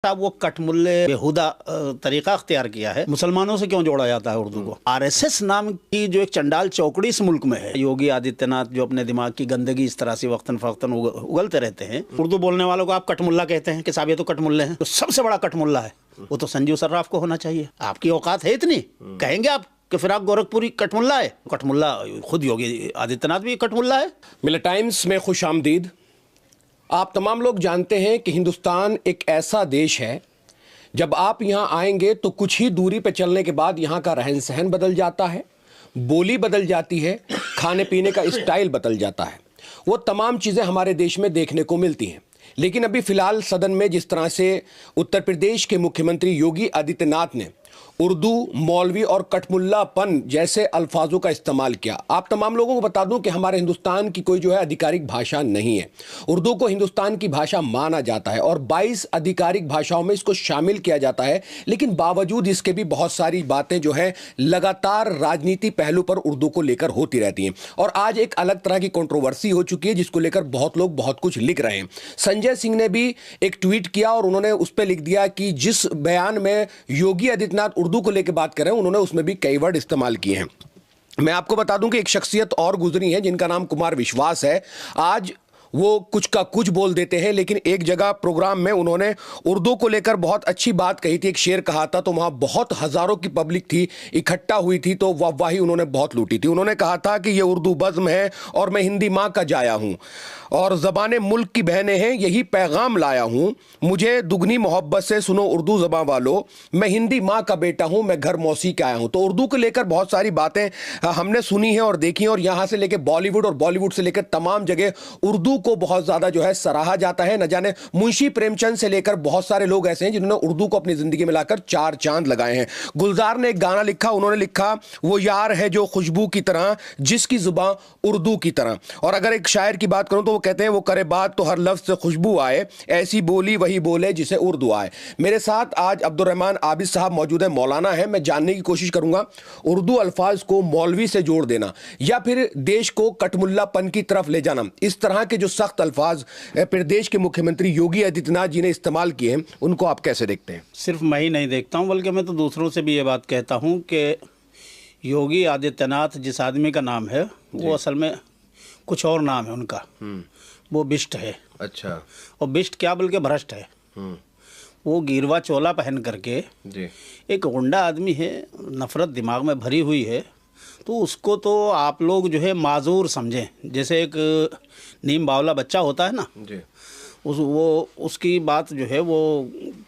साहब वो कटमुल्ले बेहुदा तरीका अख्तियार किया है। मुसलमानों से क्यों जोड़ा जाता है उर्दू को? आरएसएस नाम की जो एक चंडाल चौकड़ी इस मुल्क में है, योगी आदित्यनाथ जो अपने दिमाग की गंदगी इस तरह से वक्तन फवक्तन उगलते रहते हैं, उर्दू बोलने वालों को आप कटमुल्ला कहते हैं कि साहब ये तो कटमुल्ले हैं। तो सबसे बड़ा कटमुल्ला है वो तो संजीव सर्राफ को होना चाहिए। आपकी औकात है इतनी, कहेंगे आप कि फिराक गोरखपुरी कटमुल्ला है? कटमुल्ला खुद योगी आदित्यनाथ भी कटमुल्ला है। मिले टाइम्स में खुश आमदीद। आप तमाम लोग जानते हैं कि हिंदुस्तान एक ऐसा देश है, जब आप यहाँ आएंगे तो कुछ ही दूरी पर चलने के बाद यहाँ का रहन सहन बदल जाता है, बोली बदल जाती है, खाने पीने का स्टाइल बदल जाता है। वो तमाम चीज़ें हमारे देश में देखने को मिलती हैं। लेकिन अभी फ़िलहाल सदन में जिस तरह से उत्तर प्रदेश के मुख्यमंत्री योगी आदित्यनाथ ने उर्दू, मौलवी और कटमुल्लापन जैसे अल्फाजों का इस्तेमाल किया। आप तमाम लोगों को बता दूं कि हमारे हिंदुस्तान की कोई जो है आधिकारिक भाषा नहीं है। उर्दू को हिंदुस्तान की भाषा माना जाता है और 22 आधिकारिक भाषाओं में इसको शामिल किया जाता है। लेकिन बावजूद इसके भी बहुत सारी बातें जो है लगातार राजनीति पहलू पर उर्दू को लेकर होती रहती हैं। और आज एक अलग तरह की कंट्रोवर्सी हो चुकी है जिसको लेकर बहुत लोग बहुत कुछ लिख रहे हैं। संजय सिंह ने भी एक ट्वीट किया और उन्होंने उस पर लिख दिया कि जिस बयान में योगी आदित्यनाथ उर्दू को लेकर बात कर रहे हैं, उन्होंने उसमें भी कई वर्ड इस्तेमाल किए हैं। मैं आपको बता दूं कि एक शख्सियत और गुजरी है जिनका नाम कुमार विश्वास है। आज वो कुछ का कुछ बोल देते हैं, लेकिन एक जगह प्रोग्राम में उन्होंने उर्दू को लेकर बहुत अच्छी बात कही थी, एक शेर कहा था, तो वहां बहुत हजारों की पब्लिक थी, इकट्ठा हुई थी, तो वाहवाही उन्होंने बहुत लूटी थी। उन्होंने कहा था कि ये उर्दू बज़्म है और मैं हिंदी माँ का जाया हूं और ज़बान मुल्क की बहनें हैं, यही पैगाम लाया हूं, मुझे दुगनी मोहब्बत से सुनो उर्दू ज़बां वालों, मैं हिंदी माँ का बेटा हूं, मैं घर मौसी का आया हूं। तो उर्दू को लेकर बहुत सारी बातें हमने सुनी हैं और देखी हैं, और यहाँ से लेकर बॉलीवुड और बॉलीवुड से लेकर तमाम जगह उर्दू को बहुत ज़्यादा जो है सराहा जाता है। न जाने मुंशी प्रेमचंद से लेकर बहुत सारे लोग ऐसे हैं जिन्होंने उर्दू को अपनी ज़िंदगी में लाकर 4 चांद लगाए हैं। गुलजार ने एक गाना लिखा, उन्होंने लिखा वो यार है जो खुशबू की तरह, जिसकी ज़ुबान उर्दू की तरह। और अगर एक शायर की बात करूं तो वो कहते हैं वो करे बात तो हर लफ्ज़ से खुशबू आए, ऐसी बोली वही बोले जिसे उर्दू आए। मेरे साथ आज अब्दुर्रहमान आबिद साहब मौजूद है, मौलाना है। मैं जानने की कोशिश करूंगा उर्दू अल्फाज को मौलवी से जोड़ देना या फिर देश को कटमुल्लापन की तरफ ले जाना, इस तरह के जो सख्त अल्फाज प्रदेश के मुख्यमंत्री योगी आदित्यनाथ जी ने इस्तेमाल किए हैं, उनको आप कैसे देखते हैं? सिर्फ मैं ही नहीं देखता हूं, बल्कि मैं तो दूसरों से भी ये बात कहता हूं कि योगी आदित्यनाथ जिस आदमी का नाम है वो असल में कुछ और नाम है उनका। वो बिष्ट है। अच्छा। और बिष्ट क्या बल्कि भ्रष्ट है। वो गिरवा चोला पहन करके जी एक गुंडा आदमी है, नफरत दिमाग में भरी हुई है, तो उसको तो आप लोग जो है माजूर समझें। जैसे एक नीम बावला बच्चा होता है ना जी, उसकी बात जो है वो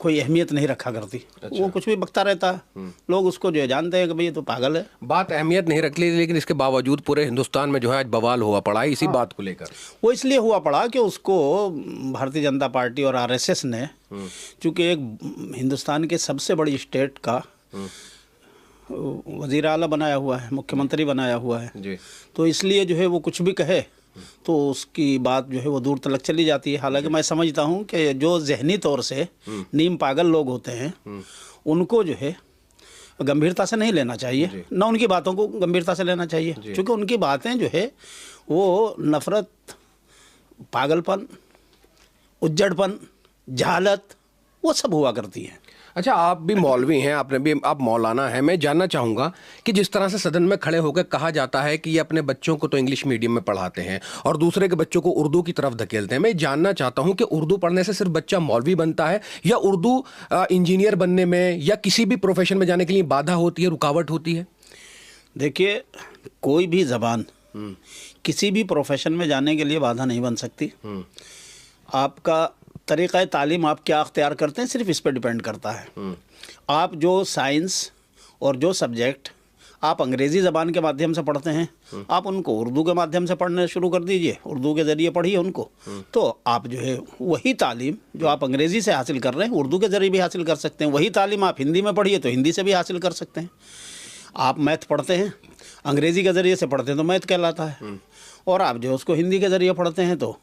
कोई अहमियत नहीं रखा करती। अच्छा। वो कुछ भी बकता रहता है, लोग उसको जो है जानते हैं कि भाई ये तो पागल है। बात अहमियत नहीं रख ली, लेकिन इसके बावजूद पूरे हिंदुस्तान में जो है आज बवाल हुआ पड़ा है इसी बात को लेकर। वो इसलिए हुआ पड़ा कि उसको भारतीय जनता पार्टी और आरएसएस ने, चूँकि एक हिंदुस्तान के सबसे बड़ी स्टेट का वज़ीर आला बनाया हुआ है, मुख्यमंत्री बनाया हुआ है जी, तो इसलिए जो है वो कुछ भी कहे तो उसकी बात जो है वो दूर तक चली जाती है। हालांकि मैं समझता हूँ कि जो जहनी तौर से नीम पागल लोग होते हैं उनको जो है गंभीरता से नहीं लेना चाहिए, ना उनकी बातों को गंभीरता से लेना चाहिए, क्योंकि उनकी बातें जो है वो नफ़रत, पागलपन, उज्जड़पन, जहालत, वो सब हुआ करती हैं। अच्छा, आप भी मौलवी हैं, आपने भी, आप मौलाना हैं। मैं जानना चाहूँगा कि जिस तरह से सदन में खड़े होकर कहा जाता है कि ये अपने बच्चों को तो इंग्लिश मीडियम में पढ़ाते हैं और दूसरे के बच्चों को उर्दू की तरफ धकेलते हैं, मैं जानना चाहता हूँ कि उर्दू पढ़ने से सिर्फ बच्चा मौलवी बनता है या उर्दू इंजीनियर बनने में या किसी भी प्रोफेशन में जाने के लिए बाधा होती है, रुकावट होती है? देखिए, कोई भी ज़बान किसी भी प्रोफेशन में जाने के लिए बाधा नहीं बन सकती। आपका तरीक़ा तालीम आप क्या अख्तियार करते हैं सिर्फ इस पर डिपेंड करता है। आप जो साइंस और जो सब्जेक्ट आप अंग्रेज़ी ज़बान के माध्यम से पढ़ते हैं, आप उनको उर्दू के माध्यम से पढ़ने शुरू कर दीजिए, उर्दू के ज़रिए पढ़िए उनको, तो आप जो है वही तालीम जो आप अंग्रेज़ी से हासिल कर रहे हैं उर्दू के ज़रिए भी हासिल कर सकते हैं। वही तालीम आप हिंदी में पढ़िए तो हिंदी से भी हासिल कर सकते हैं। आप मैथ पढ़ते हैं, अंग्रेज़ी के ज़रिए से पढ़ते हैं तो मैथ कहलाता है, और आप जो उसको हिंदी के ज़रिए पढ़ते हैं तो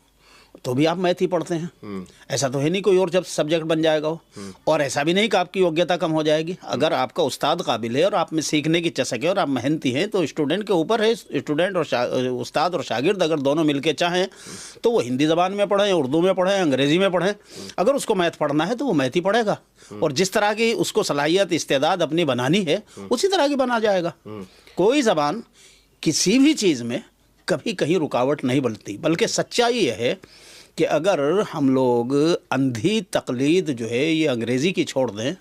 तो भी आप मैथ ही पढ़ते हैं। ऐसा तो है नहीं कोई और जब सब्जेक्ट बन जाएगा वो। और ऐसा भी नहीं कि आपकी योग्यता कम हो जाएगी। अगर आपका उस्ताद काबिल है और आप में सीखने की चसक है और आप मेहनती हैं तो स्टूडेंट के ऊपर है। स्टूडेंट और उस्ताद और शागिर्द अगर दोनों मिलकर चाहें तो वो हिंदी ज़बान में पढ़ें, उर्दू में पढ़ें, अंग्रेज़ी में पढ़ें। अगर उसको मैथ पढ़ना है तो वो मैथ ही पढ़ेगा और जिस तरह की उसको सलाहियत इस्तेदाद अपनी बनानी है उसी तरह की बना जाएगा। कोई ज़बान किसी भी चीज़ में कभी कहीं रुकावट नहीं बनती। बल्कि सच्चाई यह है कि अगर हम लोग अंधी तकलीद जो है ये अंग्रेज़ी की छोड़ दें,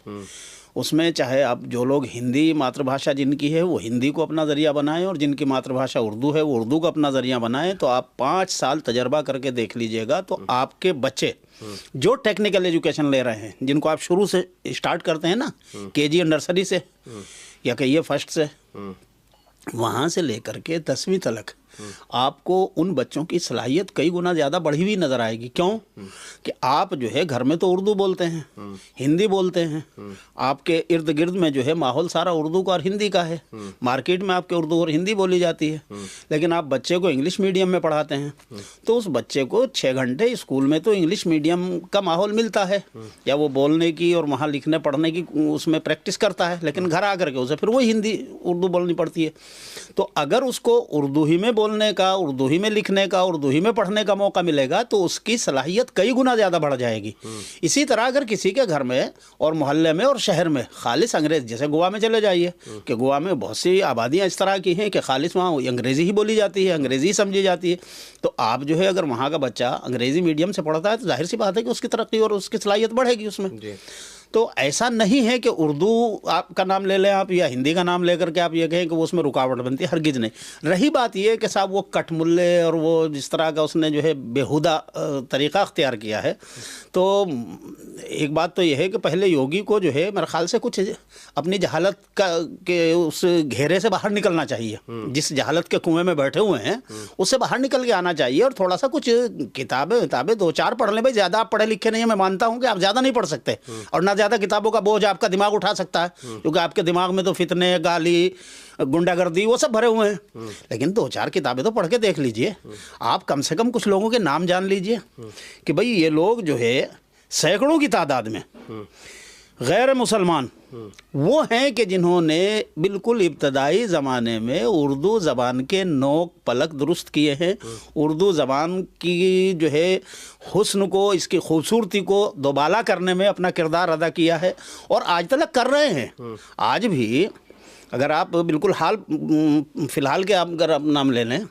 उसमें चाहे आप जो लोग हिंदी मातृभाषा जिनकी है वो हिंदी को अपना ज़रिया बनाएं और जिनकी मातृभाषा उर्दू है वो उर्दू को अपना ज़रिया बनाएं, तो आप 5 साल तजर्बा करके देख लीजिएगा तो आपके बच्चे जो टेक्निकल एजुकेशन ले रहे हैं, जिनको आप शुरू से स्टार्ट करते हैं ना, केजी और नर्सरी से या कहिए फर्स्ट से, वहाँ से लेकर के 10वीं तक आपको उन बच्चों की सलाहियत कई गुना ज़्यादा बढ़ी हुई नज़र आएगी। क्यों कि आप जो है घर में तो उर्दू बोलते हैं, हिंदी बोलते हैं, आपके इर्द गिर्द में जो है माहौल सारा उर्दू का और हिंदी का है, मार्केट में आपके उर्दू और हिंदी बोली जाती है। लेकिन आप बच्चे को इंग्लिश मीडियम में पढ़ाते हैं तो उस बच्चे को 6 घंटे स्कूल में तो इंग्लिश मीडियम का माहौल मिलता है या वो बोलने की और वहाँ लिखने पढ़ने की उसमें प्रैक्टिस करता है, लेकिन घर आकर के उसे फिर वही हिंदी उर्दू बोलनी पड़ती है। तो अगर उसको उर्दू ही में बोलने का, उर्दू ही में लिखने का, उर्दू ही में पढ़ने का मौका मिलेगा तो उसकी सलाहियत कई गुना ज़्यादा बढ़ जाएगी। इसी तरह अगर किसी के घर में और मोहल्ले में और शहर में खालिस अंग्रेज़, जैसे गोवा में चले जाइए कि गोवा में बहुत सी आबादियाँ इस तरह की हैं कि खालिस वहाँ अंग्रेज़ी ही बोली जाती है, अंग्रेज़ी ही समझी जाती है। तो आप जो है अगर वहाँ का बच्चा अंग्रेज़ी मीडियम से पढ़ता है तो जाहिर सी बात है कि उसकी तरक्की और उसकी सलाहियत बढ़ेगी उसमें। तो ऐसा नहीं है कि उर्दू आपका नाम ले लें आप या हिंदी का नाम लेकर के आप ये कहें कि वो उसमें रुकावट बनती है, हरगिज़ नहीं। रही बात ये कि साहब वो कटमुल्ले और वो जिस तरह का उसने जो है बेहुदा तरीक़ा अख्तियार किया है, तो एक बात तो ये है कि पहले योगी को जो है मेरे ख्याल से कुछ अपनी जहालत का के उस घेरे से बाहर निकलना चाहिए। जिस जहालत के कुएं में बैठे हुए हैं उससे बाहर निकल के आना चाहिए और थोड़ा सा कुछ किताबें 2-4 पढ़ लें। भाई ज़्यादा आप पढ़े लिखे नहीं हैं, मैं मानता हूँ कि आप ज़्यादा नहीं पढ़ सकते और ना ज़्यादा किताबों का बोझ आपका दिमाग उठा सकता है, क्योंकि आपके दिमाग में तो फितने, गाली, गुंडागर्दी वो सब भरे हुए हैं। लेकिन 2-4 किताबें तो पढ़ के देख लीजिए। आप कम से कम कुछ लोगों के नाम जान लीजिए कि भाई ये लोग जो है सैकड़ों की तादाद में गैर मुसलमान वो हैं कि जिन्होंने बिल्कुल इब्तदाई ज़माने में उर्दू ज़बान के नोक पलक दुरुस्त किए हैं, उर्दू ज़बान की जो है हुस्न को, इसकी खूबसूरती को दोबाला करने में अपना किरदार अदा किया है और आज तक कर रहे हैं। आज भी अगर आप बिल्कुल फ़िलहाल के आप अगर आप नाम ले लें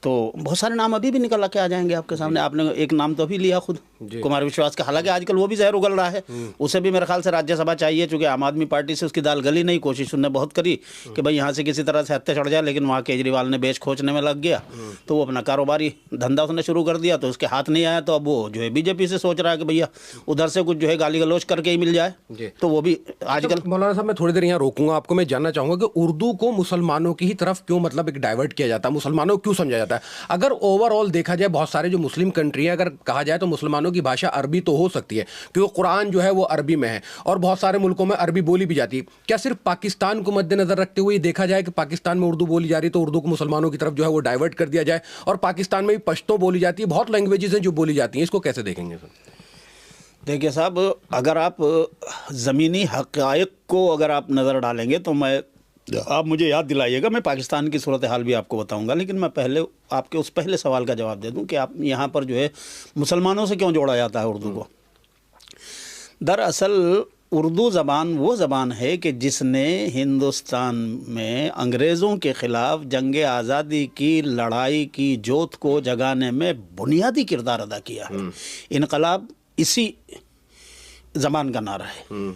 तो बहुत सारे नाम अभी भी निकल के आ जाएंगे आपके सामने। आपने एक नाम तो अभी लिया खुद, कुमार विश्वास का, हालांकि आजकल वो भी जहर उगल रहा है, उसे भी मेरे ख्याल से राज्यसभा चाहिए, चूँकि आम आदमी पार्टी से उसकी दाल गली नहीं। कोशिश उन्होंने बहुत करी कि भाई यहाँ से किसी तरह से हत्या चढ़ जाए, लेकिन वहाँ केजरीवाल ने बेच खोचने में लग गया तो वो अपना कारोबारी धंधा उसने शुरू कर दिया, तो उसके हाथ नहीं आया। तो अब वो जो है बीजेपी से सोच रहा है कि भैया उधर से कुछ जो है गाली गलौज करके ही मिल जाए, तो वो भी आजकल। मौलाना साहब मैं थोड़ी देर यहाँ रोकूंगा आपको। मैं जानना चाहूँगा कि उर्दू को मुसलमानों की ही तरफ क्यों मतलब एक डाइवर्ट किया जाता है, मुसलमानों को क्यों समझा जाता है? अगर ओवरऑल देखा जाए बहुत सारे जो मुस्लिम कंट्री हैं, अगर कहा जाए तो मुसलमानों की भाषा अरबी तो हो सकती है क्योंकि कुरान जो है वो अरबी में है और बहुत सारे मुल्कों में अरबी बोली भी जाती है। क्या सिर्फ पाकिस्तान को मद्देनजर रखते हुए देखा जाए कि पाकिस्तान में उर्दू बोली जा रही है तो उर्दू को मुसलमानों की तरफ जो है वो डाइवर्ट कर दिया जाए? और पाकिस्तान में भी पश्तो बोली जाती है, बहुत लैंग्वेजेस हैं जो बोली जाती हैं, इसको कैसे देखेंगे सर? देखिए साहब, अगर आप ज़मीनी हक़ाइक़ को अगर आप नज़र डालेंगे तो आप मुझे याद दिलाइएगा, मैं पाकिस्तान की सूरत हाल भी आपको बताऊंगा। लेकिन मैं पहले आपके उस पहले सवाल का जवाब दे दूं कि आप यहाँ पर जो है मुसलमानों से क्यों जोड़ा जाता है उर्दू को। दरअसल उर्दू ज़बान वो ज़बान है कि जिसने हिंदुस्तान में अंग्रेज़ों के ख़िलाफ़ जंग आज़ादी की लड़ाई की जोत को जगाने में बुनियादी किरदार अदा किया है। इनकलाब इसी ज़बान का नारा है।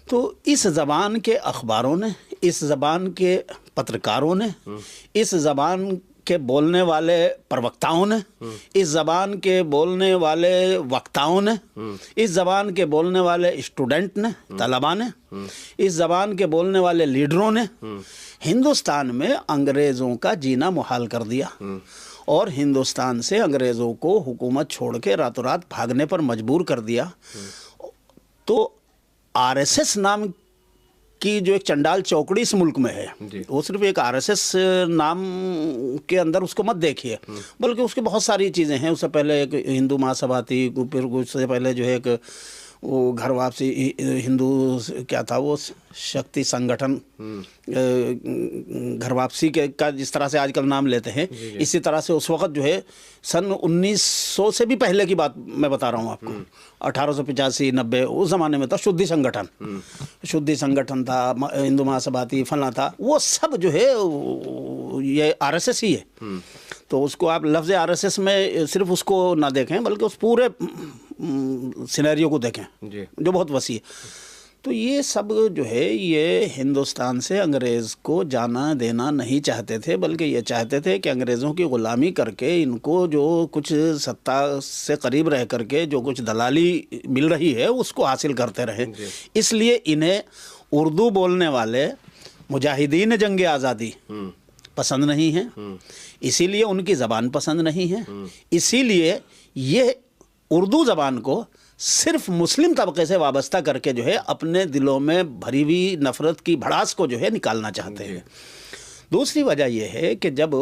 तो इस ज़बान के अखबारों ने, इस ज़बान के पत्रकारों ने, इस ज़बान के बोलने वाले प्रवक्ताओं ने, इस ज़बान के बोलने वाले वक्ताओं ने, इस ज़बान के बोलने वाले स्टूडेंट ने, तलबा ने, इस ज़बान के बोलने वाले लीडरों ने हिंदुस्तान में अंग्रेज़ों का जीना मुहाल कर दिया और हिंदुस्तान से अंग्रेज़ों को हुकूमत छोड़ के रातों रात भागने पर मजबूर कर दिया। तो आरएसएस नाम की जो एक चंडाल चौकड़ी इस मुल्क में है, वो सिर्फ एक आरएसएस नाम के अंदर उसको मत देखिए, बल्कि उसकी बहुत सारी चीज़ें हैं। उससे पहले एक हिंदू महासभा थी, फिर उससे पहले जो है एक वो घर वापसी हिंदू क्या था वो शक्ति संगठन, घर वापसी के का जिस तरह से आजकल नाम लेते हैं, इसी तरह से उस वक्त जो है सन 1900 से भी पहले की बात मैं बता रहा हूँ आपको, 1885-90 उस ज़माने में था शुद्धि संगठन था, हिंदू महासभा थी, फला था, वो सब जो है ये आरएसएस ही है। तो उसको आप लफ्ज़ आरएसएस में सिर्फ उसको ना देखें, बल्कि उस पूरे सिनेरियो को देखें जो बहुत वसी है। तो ये सब जो है ये हिंदुस्तान से अंग्रेज़ को जाना देना नहीं चाहते थे, बल्कि ये चाहते थे कि अंग्रेज़ों की ग़ुलामी करके इनको जो कुछ सत्ता से करीब रह करके जो कुछ दलाली मिल रही है उसको हासिल करते रहें। इसलिए इन्हें उर्दू बोलने वाले मुजाहिदीन जंग आज़ादी पसंद नहीं है, इसीलिए उनकी ज़बान पसंद नहीं है, इसीलिए ये उर्दू ज़बान को सिर्फ मुस्लिम तबके से वाबस्ता करके जो है अपने दिलों में भरी हुई नफ़रत की भड़ास को जो है निकालना चाहते हैं। दूसरी वजह यह है कि जब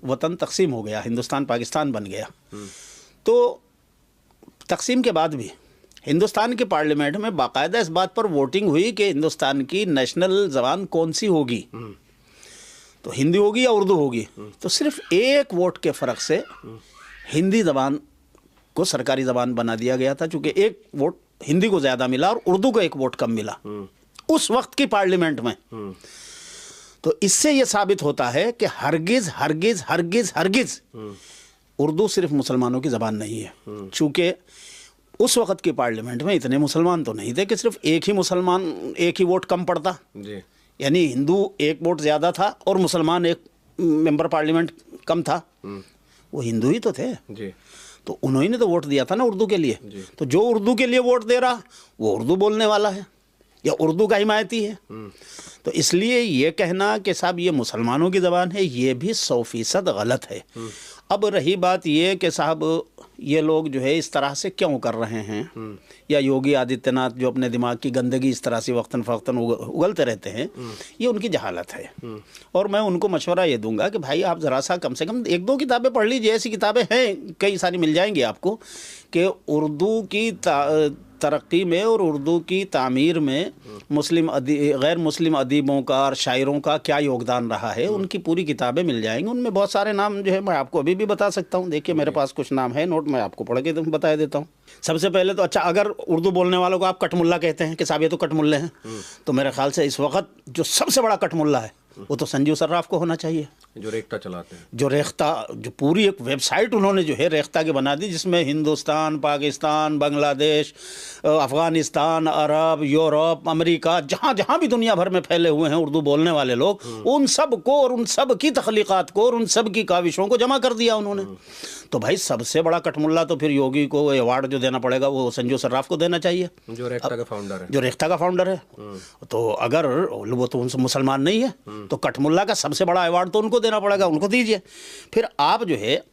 वतन तकसीम हो गया, हिंदुस्तान पाकिस्तान बन गया, तो तकसीम के बाद भी हिंदुस्तान की पार्लियामेंट में बाकायदा इस बात पर वोटिंग हुई कि हिंदुस्तान की नेशनल ज़बान कौन सी होगी, तो हिंदी होगी या उर्दू होगी। तो सिर्फ एक वोट के फ़र्क से हिंदी ज़बान को सरकारी ज़बान बना दिया गया था, चूँकि एक वोट हिंदी को ज़्यादा मिला और उर्दू को एक वोट कम मिला उस वक्त की पार्लियामेंट में। तो इससे यह साबित होता है कि हरगिज़ हरगिज़ हरगिज़ हरगिज़ उर्दू सिर्फ मुसलमानों की ज़बान नहीं है, चूँकि उस वक्त की पार्लियामेंट में इतने मुसलमान तो नहीं थे कि सिर्फ एक ही मुसलमान एक ही वोट कम पड़ता, यानी हिंदू एक वोट ज़्यादा था और मुसलमान एक मेंबर पार्लियामेंट कम था, वो हिंदू ही तो थे तो उन्होंने तो वोट दिया था ना उर्दू के लिए। तो जो उर्दू के लिए वोट दे रहा वो उर्दू बोलने वाला है या उर्दू का हिमायती है। तो इसलिए ये कहना कि साहब ये मुसलमानों की ज़बान है, ये भी 100% गलत है। अब रही बात ये कि साहब ये लोग जो है इस तरह से क्यों कर रहे हैं, या योगी आदित्यनाथ जो अपने दिमाग की गंदगी इस तरह से वक्तन फ़वक्तन उगलते रहते हैं, ये उनकी जहालत है। और मैं उनको मशवरा ये दूंगा कि भाई आप ज़रा सा कम से कम 1-2 किताबें पढ़ लीजिए, ऐसी किताबें हैं कई सारी मिल जाएंगी आपको कि उर्दू की तरक्की में और उर्दू की तामीर में गैर मुस्लिम अदीबों का और शायरों का क्या योगदान रहा है, उनकी पूरी किताबें मिल जाएंगी। उनमें बहुत सारे नाम जो है मैं आपको अभी भी बता सकता हूँ। देखिए मेरे पास कुछ नाम है नोट, मैं आपको पढ़ के बता देता हूँ। सबसे पहले तो अच्छा, अगर उर्दू बोलने वालों को आप कटमुल्ला कहते हैं कि साहब ये तो कटमुल्ले हैं, तो मेरे ख्याल से इस वक्त जो सबसे बड़ा कटमुल्ला है वो तो संजीव सर्राफ को होना चाहिए, जो रेख्ता चलाते हैं, जो पूरी एक वेबसाइट उन्होंने जो है रेख्ता की बना दी, जिसमें हिंदुस्तान, पाकिस्तान, बांग्लादेश, अफ़गानिस्तान, अरब, यूरोप, अमेरिका, जहाँ जहाँ भी दुनिया भर में फैले हुए हैं उर्दू बोलने वाले लोग, उन सब को और उन सब की तख्लीक़ात को और उन सब की काविशों को जमा कर दिया उन्होंने। तो भाई सबसे बड़ा कटमुल्ला तो फिर योगी को अवार्ड जो देना पड़ेगा वो संजीव सर्राफ को देना चाहिए, जो रेख्ता का फाउंडर है, तो अगर वो तो उनसे मुसलमान नहीं है तो कटमुल्ला का सबसे बड़ा अवार्ड तो उनको देना पड़ेगा, उनको दीजिए। फिर आप जो है,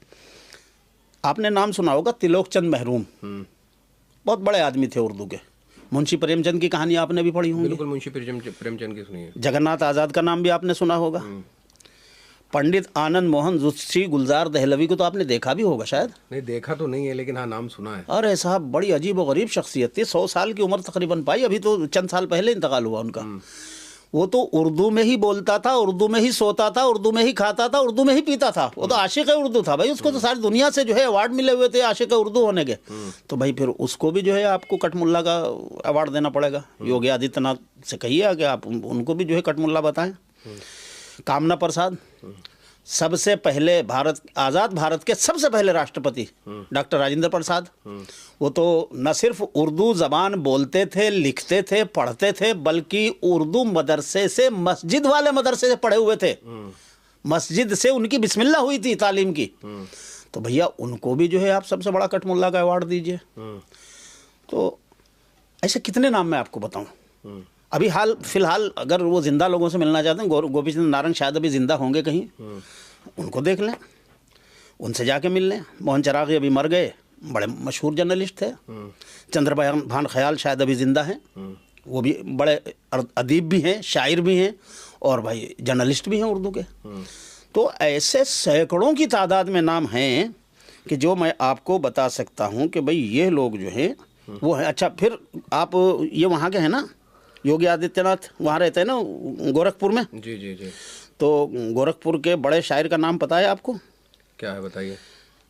आपने नाम सुना होगा तिलोक चंद महरूम, बहुत बड़े आदमी थे उर्दू के। मुंशी प्रेमचंद की कहानी आपने भी पढ़ी होगी। बिल्कुल, मुंशी प्रेमचंद की सुनी है। जगन्नाथ आज़ाद का नाम भी आपने सुना होगा। पंडित आनंद मोहन ज़ुत्शी गुलजार दहलवी को तो आपने देखा भी होगा शायद। नहीं देखा तो नहीं है, लेकिन हाँ नाम सुना है। अरे साहब बड़ी अजीब व गरीब शख्सियत थी, 100 साल की उम्र तकरीबन पाई, अभी तो चंद साल पहले इंतकाल हुआ उनका। वो तो उर्दू में ही बोलता था, उर्दू में ही सोता था, उर्दू में ही खाता था, उर्दू में ही पीता था। वो तो आशिक उर्दू था भाई, उसको तो सारी दुनिया से जो है अवार्ड मिले हुए थे आशिक उर्दू होने के। तो भाई फिर उसको भी जो है आपको कटमुल्ला का अवार्ड देना पड़ेगा। योगी आदित्यनाथ से कहिए कि आप उनको भी जो है कटमुल्ला बताएं। कामना प्रसाद, सबसे पहले आज़ाद भारत के सबसे पहले राष्ट्रपति डॉक्टर राजेंद्र प्रसाद, वो तो न सिर्फ उर्दू ज़बान बोलते थे, लिखते थे, पढ़ते थे, बल्कि उर्दू मदरसे से मस्जिद वाले मदरसे से पढ़े हुए थे। मस्जिद से उनकी बिस्मिल्लाह हुई थी तालीम की। तो भैया उनको भी जो है आप सबसे बड़ा कटमुल्ला का अवार्ड दीजिए। तो ऐसे कितने नाम मैं आपको बताऊं। अभी फिलहाल अगर वो ज़िंदा लोगों से मिलना चाहते हैं, गोपी चंद नारंग शायद अभी ज़िंदा होंगे कहीं, उनको देख लें, उनसे जाके मिल लें। मोहन चराग़ी अभी मर गए, बड़े मशहूर जर्नलिस्ट थे। चंद्रभान ख़याल शायद अभी ज़िंदा हैं, वो भी बड़े अदीब भी हैं, शायर भी हैं और भाई जर्नलिस्ट भी हैं उर्दू के। तो ऐसे सैकड़ों की तादाद में नाम हैं कि जो मैं आपको बता सकता हूं कि भाई ये लोग जो हैं वो है। अच्छा, फिर आप ये वहाँ के हैं ना, योगी आदित्यनाथ वहाँ रहते हैं ना गोरखपुर में। जी जी जी। तो गोरखपुर के बड़े शायर का नाम पता है आपको? क्या है बताइए।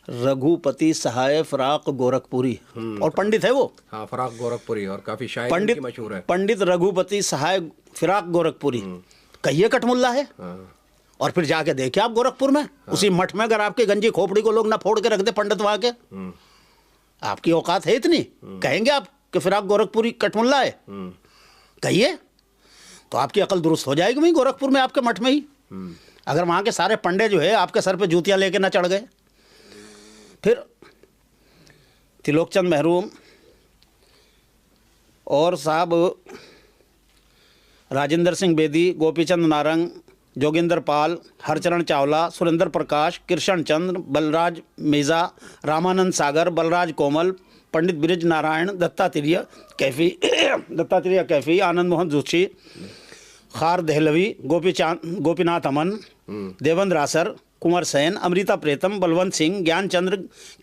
रघुपति सहाय फराक गोरखपुरी, और पंडित है वो। हाँ, फराक गोरखपुरी, और काफी शायर पंडित उनकी मशहूर है। पंडित रघुपति सहाय फिराक गोरखपुरी, कहिए कटमुल्ला है। हाँ। और फिर जाके देखिए आप गोरखपुर में, उसी मठ में अगर आपकी गंजी खोपड़ी को लोग ना फोड़ के रख दे पंडित वहां के, आपकी औकात है इतनी, कहेंगे आप कि फिराक गोरखपुरी कटमुल्ला है? कहिए, तो आपकी अकल दुरुस्त हो जाएगी वहीं गोरखपुर में आपके मठ में ही, अगर वहां के सारे पंडे जो है आपके सर पे जूतियां लेके ना चढ़ गए। फिर त्रिलोकचंद महरूम और साहब राजेंद्र सिंह बेदी, गोपीचंद नारंग, जोगिंदर पाल, हरचरण चावला, सुरेंद्र प्रकाश, कृष्ण चंद्र, बलराज मिर्जा, रामानंद सागर, बलराज कोमल, पंडित ब्रिज नारायण, दत्तात्रेय कैफी, आनंद मोहन जोशी, खार दहलवी, गोपीनाथ अमन, देवेंद्र आसर, कुंवर सेन, अमृता प्रीतम, बलवंत सिंह, ज्ञानचंद्र,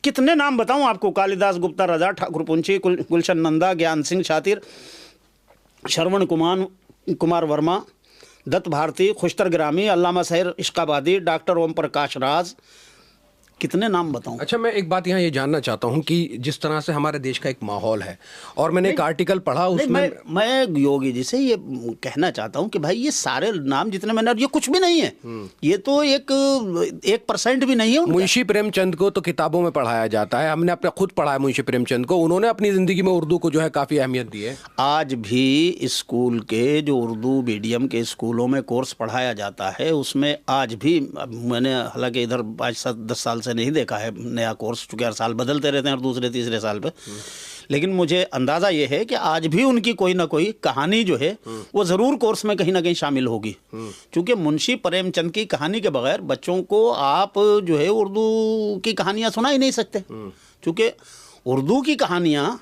कितने नाम बताऊं आपको, कालिदास गुप्ता रजा, ठाकुर पुंची, गुलशन नंदा, ज्ञान सिंह शातिर, श्रवण कुमार वर्मा, दत्त भारती, खुशतर ग्रामी, अल्लामा सहर इश्काबादी, डॉक्टर ओम प्रकाश राज, कितने नाम बताऊं। अच्छा, मैं एक बात यहाँ ये जानना चाहता हूँ कि जिस तरह से हमारे देश का एक माहौल है, और मैंने एक आर्टिकल पढ़ा उसमें, मैं योगी जी से ये कहना चाहता हूँ कि भाई ये सारे नाम जितने मैंने, ये कुछ भी नहीं है, ये तो 1% भी नहीं है। मुंशी प्रेमचंद को तो किताबों में पढ़ाया जाता है, हमने अपने खुद पढ़ा है मुंशी प्रेमचंद को, उन्होंने अपनी जिंदगी में उर्दू को जो है काफी अहमियत दी है। आज भी स्कूल के जो उर्दू मीडियम के स्कूलों में कोर्स पढ़ाया जाता है उसमें आज भी, मैंने हालांकि इधर 5-10 साल से नहीं देखा है नया कोर्स, चूँकि हर साल बदलते रहते हैं और दूसरे तीसरे साल पे, लेकिन मुझे अंदाज़ा ये है कि आज भी उनकी कोई ना कोई कहानी जो है वो ज़रूर कोर्स में कहीं ना कहीं शामिल होगी, क्योंकि मुंशी प्रेमचंद की कहानी के बगैर बच्चों को आप जो है उर्दू की कहानियाँ सुना ही नहीं सकते, क्योंकि उर्दू की कहानियाँ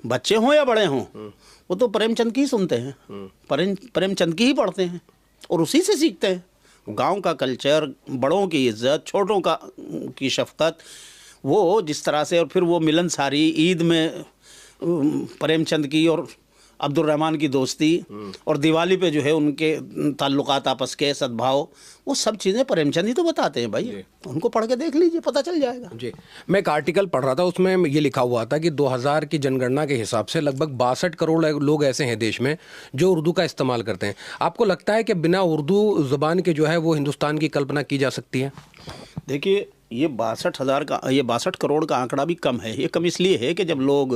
बच्चे हों या बड़े हों वो तो प्रेमचंद की ही सुनते हैं, प्रेमचंद की ही पढ़ते हैं और उसी से सीखते हैं। गांव का कल्चर, बड़ों की इज्जत, छोटों की शफकत, वो जिस तरह से, और फिर वो मिलनसारी ईद में प्रेमचंद की और अब्दुल रहमान की दोस्ती, और दिवाली पे जो है उनके ताल्लुकात आपस के सद्भाव, वो सब चीज़ें प्रेमचंद ही तो बताते हैं भाई, उनको पढ़ के देख लीजिए, पता चल जाएगा। जी, मैं एक आर्टिकल पढ़ रहा था, उसमें ये लिखा हुआ था कि 2000 की जनगणना के हिसाब से लगभग 62 करोड़ लोग ऐसे हैं देश में जो उर्दू का इस्तेमाल करते हैं। आपको लगता है कि बिना उर्दू ज़ुबान के जो है वो हिंदुस्तान की कल्पना की जा सकती है? देखिए, ये 62 करोड़ का आंकड़ा भी कम है। ये कम इसलिए है कि जब लोग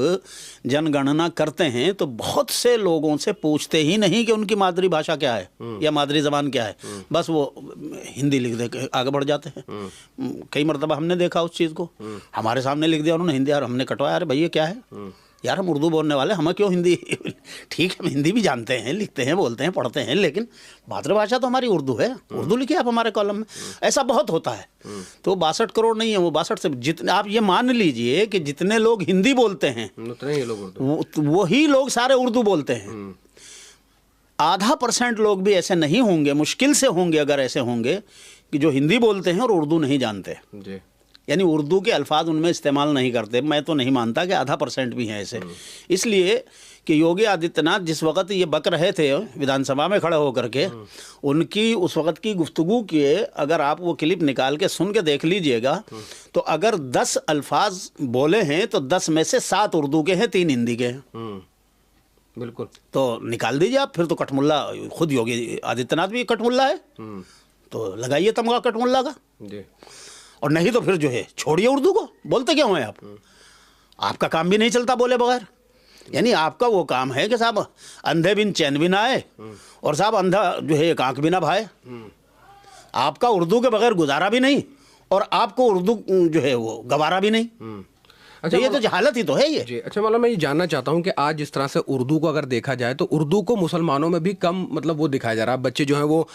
जनगणना करते हैं तो बहुत से लोगों से पूछते ही नहीं कि उनकी मातृभाषा क्या है या मादरी ज़बान क्या है, बस वो हिंदी लिख दे के आगे बढ़ जाते हैं। कई मरतबा हमने देखा उस चीज़ को, हमारे सामने लिख दिया उन्होंने हिंदी, और हमने कटवाया, अरे भैया क्या है यार, हम उर्दू बोलने वाले, हमें क्यों हिंदी ठीक है, हम हिंदी भी जानते हैं, लिखते हैं, बोलते हैं, पढ़ते हैं, लेकिन मातृभाषा तो हमारी उर्दू है, उर्दू लिखिए आप हमारे कॉलम में। ऐसा बहुत होता है। तो 62 करोड़ नहीं है वो, 62 से जितने आप ये मान लीजिए कि जितने लोग हिंदी बोलते हैं उतने ही लोग उर्दू, वही लोग सारे उर्दू बोलते हैं। आधा % लोग भी ऐसे नहीं होंगे, मुश्किल से होंगे अगर ऐसे होंगे, कि जो हिंदी बोलते हैं और उर्दू नहीं जानते, यानी उर्दू के अल्फाज उनमें इस्तेमाल नहीं करते। मैं तो नहीं मानता कि आधा % भी हैं ऐसे। इसलिए कि योगी आदित्यनाथ जिस वक्त ये बक रहे थे विधानसभा में खड़े होकर के, उनकी उस वक्त की गुफ्तगू के अगर आप वो क्लिप निकाल के सुन के देख लीजिएगा, तो अगर 10 अल्फाज बोले हैं तो 10 में से 7 उर्दू के हैं, 3 हिंदी के हैं। बिल्कुल, तो निकाल दीजिए आप, फिर तो कटमुल्ला, खुद योगी आदित्यनाथ भी कटमुल्ला है, तो लगाइए तमगा कटमुल्ला का जी। और नहीं तो फिर जो है छोड़िए उर्दू को, बोलते क्यों हैं आप? आपका काम भी नहीं चलता बोले बगैर। यानी आपका वो काम है कि साहब अंधे बिन चैन भी ना आए, और साहब अंधा जो है एक आंख भी ना भाए। आपका उर्दू के बगैर गुजारा भी नहीं, और आपको उर्दू जो है वो गवारा भी नहीं। अच्छा, तो ये तो जहालत ही तो है ये जी। अच्छा, मतलब मैं ये जानना चाहता हूँ कि आज जिस तरह से उर्दू को अगर देखा जाए तो उर्दू को मुसलमानों में भी कम मतलब वो दिखाया जा रहा है। बच्चे जो हैं वो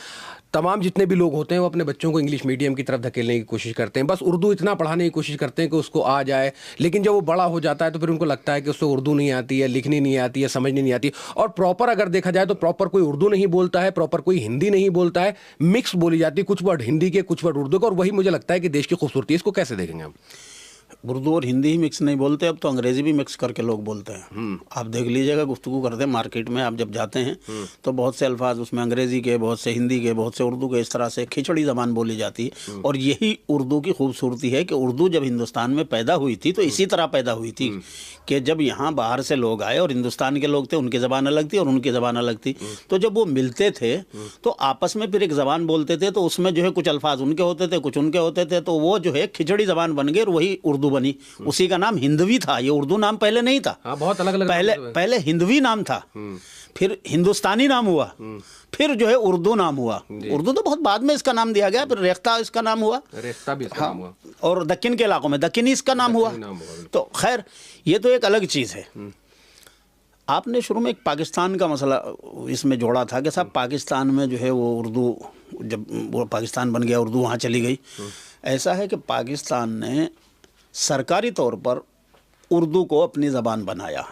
तमाम जितने भी लोग होते हैं वो अपने बच्चों को इंग्लिश मीडियम की तरफ धकेलने की कोशिश करते हैं, बस उर्दू इतना पढ़ाने की कोशिश करते हैं कि उसको आ जाए। लेकिन जब वो बड़ा हो जाता है तो फिर उनको लगता है कि उसको उर्दू नहीं आती है, लिखनी नहीं आती है, समझनी नहीं आती। और प्रॉपर अगर देखा जाए तो प्रॉपर कोई उर्दू नहीं बोलता है, प्रॉपर कोई हिंदी नहीं बोलता है, मिक्स बोली जाती है, कुछ वर्ड हिंदी के कुछ वर्ड उर्दू के। और वही मुझे लगता है कि देश की खूबसूरती है। इसको कैसे देखेंगे हम? उर्दू और हिंदी ही मिक्स नहीं बोलते, अब तो अंग्रेजी भी मिक्स करके लोग बोलते हैं। आप देख लीजिएगा, गुफ्तगू करते हैं मार्केट में, आप जब जाते हैं तो बहुत से अल्फाज उसमें अंग्रेजी के, बहुत से हिंदी के, बहुत से उर्दू के, इस तरह से खिचड़ी ज़बान बोली जाती है। और यही उर्दू की खूबसूरती है कि उर्दू जब हिंदुस्तान में पैदा हुई थी तो इसी तरह पैदा हुई थी कि जब यहाँ बाहर से लोग आए और हिंदुस्तान के लोग थे, उनकी ज़बान अलग थी और उनकी ज़बान अलग थी, तो जब वो मिलते थे तो आपस में फिर एक ज़बान बोलते थे, तो उसमें जो है कुछ अल्फाज उनके होते थे, कुछ उनके होते थे, तो वो जो है खिचड़ी ज़बान बन गई और वही उर्दू बनी। उसी का नाम हिंदवी था, ये उर्दू नाम पहले नहीं था। हाँ, बहुत अलग अलग पहले हिंदवी नाम था, फिर हिंदुस्तानी नाम हुआ, फिर जो है उर्दू नाम हुआ। उर्दू तो बहुत बाद में इसका नाम दिया गया, फिर रेख्ता इसका नाम हुआ, रेख्ता भी इसका नाम हुआ, और दक्कन के इलाकों में दक्कनी इसका नाम हुआ। तो खैर ये तो एक अलग चीज़ है। आपने शुरू में एक पाकिस्तान का मसला इसमें जोड़ा था कि साहब पाकिस्तान में जो है वो उर्दू, जब वो पाकिस्तान बन गया उर्दू वहाँ चली गई। ऐसा है कि पाकिस्तान ने सरकारी तौर पर उर्दू को अपनी ज़बान बनाया,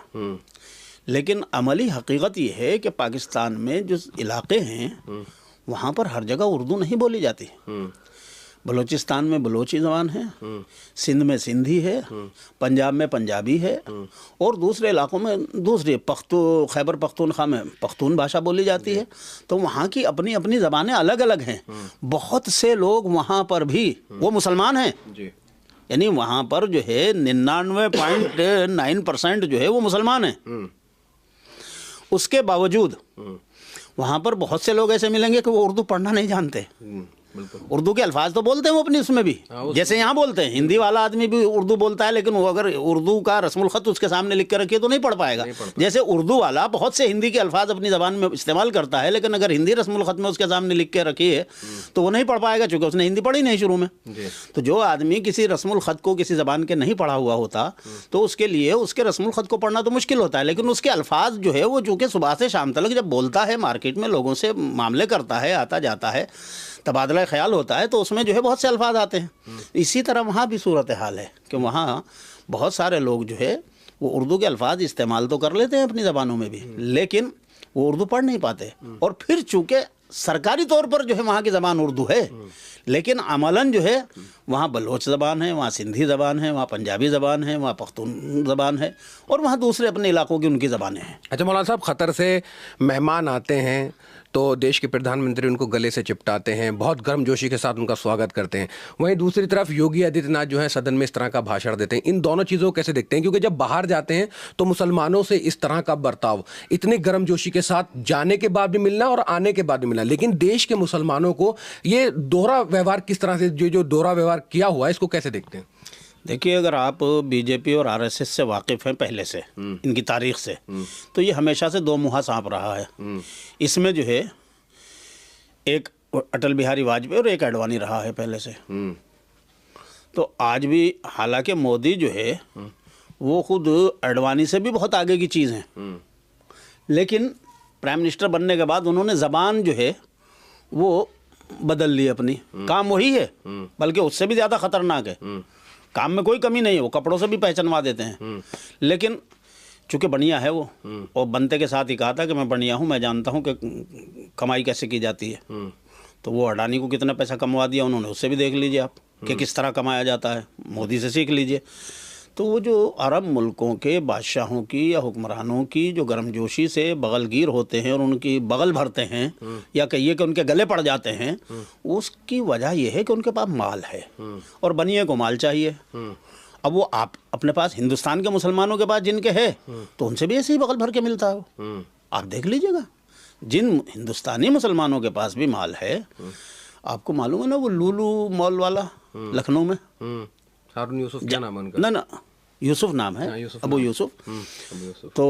लेकिन अमली हकीकत ये है कि पाकिस्तान में जो इलाके हैं वहाँ पर हर जगह उर्दू नहीं बोली जाती। बलूचिस्तान में बलोची ज़बान है, सिंध में सिंधी है, पंजाब में पंजाबी है, और दूसरे इलाकों में दूसरी खैबर पख्तूनख्वा में पख्तून भाषा बोली जाती है। तो वहाँ की अपनी अपनी ज़बानें अलग अलग हैं। बहुत से लोग वहाँ पर भी वो मुसलमान हैं, यानी वहाँ पर जो है 99.9% जो है वो मुसलमान हैं। उसके बावजूद वहाँ पर बहुत से लोग ऐसे मिलेंगे कि वो उर्दू पढ़ना नहीं जानते। उर्दू के अल्फाज तो बोलते हैं वो अपनी उसमें भी, जैसे यहाँ बोलते हैं। हिंदी वाला आदमी भी उर्दू बोलता है, लेकिन वो अगर उर्दू का रस्मुल ख़त उसके सामने लिख कर रखिए तो नहीं पढ़ पाएगा। जैसे उर्दू वाला बहुत से हिंदी के अल्फाज अपनी ज़बान में इस्तेमाल करता है, लेकिन अगर हिंदी रस्मुल ख़त में उसके सामने लिख के रखिए तो वो नहीं पढ़ पाएगा, चूँकि उसने हिंदी पढ़ी नहीं शुरू में। तो जो आदमी किसी रस्मुल ख़त को किसी ज़बान के नहीं पढ़ा हुआ होता तो उसके लिए उसके रस्मुल ख़त को पढ़ना तो मुश्किल होता है, लेकिन उसके अल्फाज जो है वो चूँकि सुबह से शाम तक जब बोलता है, मार्केट में लोगों से मामले करता है, आता जाता है, तबादला ख्याल होता है, तो उसमें जो है बहुत से अल्फाज आते हैं। इसी तरह वहाँ भी सूरत हाल है कि वहाँ बहुत सारे लोग जो है वो उर्दू के अल्फाज इस्तेमाल तो कर लेते हैं अपनी ज़बानों में भी, लेकिन वो उर्दू पढ़ नहीं पाते। और फिर चूँकि सरकारी तौर पर जो है वहाँ की ज़बान उर्दू है, लेकिन अमलन जो है वहाँ बलोच ज़बान है, वहाँ सिंधी ज़बान है, वहाँ पंजाबी ज़बान है, वहाँ पख्तून ज़बान है, और वहाँ दूसरे अपने इलाकों की उनकी ज़बानें हैं। अच्छा मौलाना साहब, क़तर से मेहमान आते हैं तो देश के प्रधानमंत्री उनको गले से चिपटाते हैं, बहुत गर्मजोशी के साथ उनका स्वागत करते हैं। वहीं दूसरी तरफ योगी आदित्यनाथ जो है सदन में इस तरह का भाषण देते हैं। इन दोनों चीज़ों को कैसे देखते हैं? क्योंकि जब बाहर जाते हैं तो मुसलमानों से इस तरह का बर्ताव, इतनी गर्मजोशी के साथ जाने के बाद भी मिलना और आने के बाद भी मिलना, लेकिन देश के मुसलमानों को ये दोहरा व्यवहार किस तरह से, जो दोहरा व्यवहार किया हुआ है, इसको कैसे देखते हैं? देखिए, अगर आप बीजेपी और आरएसएस से वाकिफ़ हैं पहले से, इनकी तारीख से, तो ये हमेशा से दो मुँहा सांप रहा है। इसमें जो है एक अटल बिहारी वाजपेयी और एक आडवाणी रहा है पहले से। तो आज भी, हालांकि मोदी जो है वो खुद आडवाणी से भी बहुत आगे की चीज़ है, लेकिन प्राइम मिनिस्टर बनने के बाद उन्होंने ज़बान जो है वो बदल ली अपनी। काम वही है, बल्कि उससे भी ज़्यादा ख़तरनाक है। काम में कोई कमी नहीं है, वो कपड़ों से भी पहचानवा देते हैं, लेकिन चूँकि बढ़िया है वो, और बनते के साथ ही कहा था कि मैं बढ़िया हूँ, मैं जानता हूँ कि कमाई कैसे की जाती है। तो वो अडानी को कितना पैसा कमवा दिया उन्होंने, उससे भी देख लीजिए आप कि किस तरह कमाया जाता है, मोदी से सीख लीजिए। तो वो जो अरब मुल्कों के बादशाहों की या हुक्मरानों की जो गर्मजोशी से बगलगीर होते हैं और उनकी बगल भरते हैं, या कहिए कि उनके गले पड़ जाते हैं, उसकी वजह यह है कि उनके पास माल है और बनिए को माल चाहिए। अब वो आप अपने पास हिंदुस्तान के मुसलमानों के पास जिनके है तो उनसे भी ऐसे ही बगल भर के मिलता है। आप देख लीजिएगा, जिन हिंदुस्तानी मुसलमानों के पास भी माल है, आपको मालूम है ना वो लूलू मॉल वाला लखनऊ में, हारून यूसुफ क्या नाम है उनका? ना यूसुफ नाम है, अबू यूसुफ। तो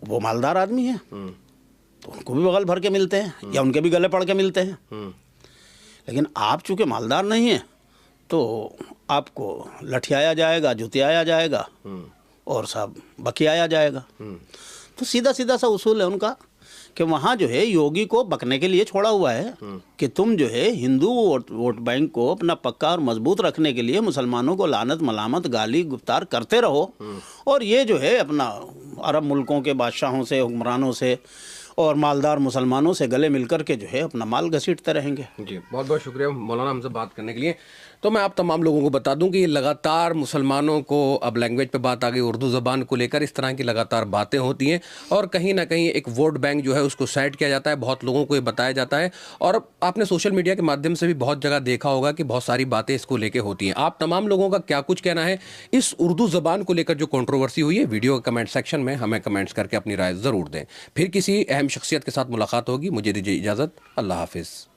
वो मालदार आदमी है, तो उनको भी बगल भर के मिलते हैं या उनके भी गले पड़ के मिलते हैं। लेकिन आप चूँकि मालदार नहीं हैं तो आपको लठियाया जाएगा, जुतियाया जाएगा और सब बकियाया जाएगा। तो सीधा सीधा सा उसूल है उनका कि वहाँ जो है योगी को बकने के लिए छोड़ा हुआ है कि तुम जो है हिंदू वोट बैंक को अपना पक्का और मजबूत रखने के लिए मुसलमानों को लानत मलामत गाली गुफ्तार करते रहो, और ये जो है अपना अरब मुल्कों के बादशाहों से, हुक्मरानों से और मालदार मुसलमानों से गले मिलकर के जो है अपना माल घसीटते रहेंगे। जी, बहुत बहुत शुक्रिया मौलाना हमसे बात करने के लिए। तो मैं आप तमाम लोगों को बता दूं कि ये लगातार मुसलमानों को, अब लैंग्वेज पे बात आ गई, उर्दू ज़बान को लेकर इस तरह की लगातार बातें होती हैं और कहीं ना कहीं एक वोट बैंक जो है उसको सेट किया जाता है, बहुत लोगों को ये बताया जाता है और आपने सोशल मीडिया के माध्यम से भी बहुत जगह देखा होगा कि बहुत सारी बातें इसको लेकर होती हैं। आप तमाम लोगों का क्या कुछ कहना है इस उर्दू ज़बान को लेकर जो कंट्रोवर्सी हुई है, वीडियो के कमेंट सेक्शन में हमें कमेंट्स करके अपनी राय ज़रूर दें। फिर किसी अहम शख्सियत के साथ मुलाकात होगी, मुझे दीजिए इजाज़त, अल्लाह हाफिज़।